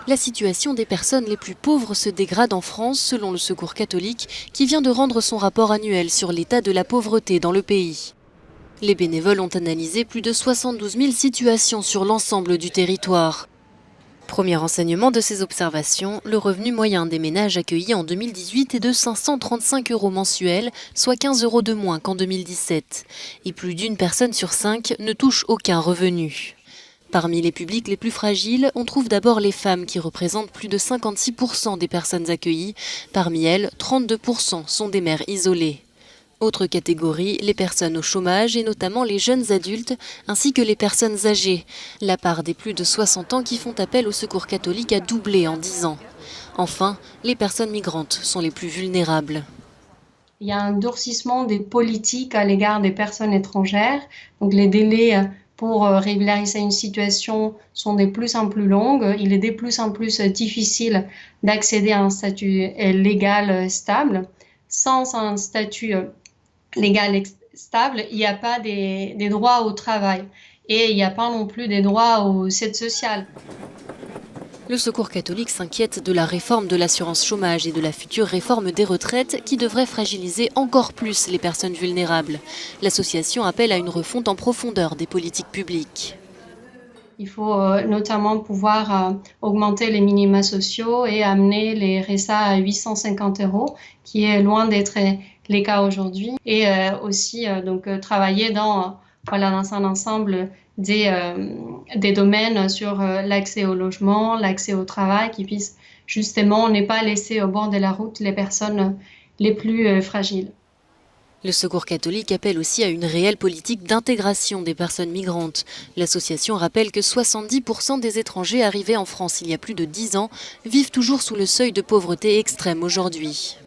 La situation des personnes les plus pauvres se dégrade en France selon le Secours catholique qui vient de rendre son rapport annuel sur l'état de la pauvreté dans le pays. Les bénévoles ont analysé plus de 72 000 situations sur l'ensemble du territoire. Premier enseignement de ces observations, le revenu moyen des ménages accueillis en 2018 est de 535 € mensuels, soit 15 € de moins qu'en 2017. Et plus d'une personne sur 5 ne touche aucun revenu. Parmi les publics les plus fragiles, on trouve d'abord les femmes qui représentent plus de 56% des personnes accueillies. Parmi elles, 32% sont des mères isolées. Autre catégorie, les personnes au chômage et notamment les jeunes adultes ainsi que les personnes âgées. La part des plus de 60 ans qui font appel au Secours catholique a doublé en 10 ans. Enfin, les personnes migrantes sont les plus vulnérables. Il y a un durcissement des politiques à l'égard des personnes étrangères. Donc les délais pour régulariser une situation sont de plus en plus longues. Il est de plus en plus difficile d'accéder à un statut légal stable. Sans un statut légal stable, il n'y a pas des droits au travail et il n'y a pas non plus des droits aux aides sociales. Le Secours catholique s'inquiète de la réforme de l'assurance chômage et de la future réforme des retraites qui devrait fragiliser encore plus les personnes vulnérables. L'association appelle à une refonte en profondeur des politiques publiques. Il faut notamment pouvoir augmenter les minima sociaux et amener les RSA à 850 €, qui est loin d'être les cas aujourd'hui. Et aussi travailler dans un ensemble des domaines sur l'accès au logement, l'accès au travail, qui puisse justement ne pas laisser au bord de la route les personnes les plus fragiles. Le Secours catholique appelle aussi à une réelle politique d'intégration des personnes migrantes. L'association rappelle que 70% des étrangers arrivés en France il y a plus de 10 ans vivent toujours sous le seuil de pauvreté extrême aujourd'hui.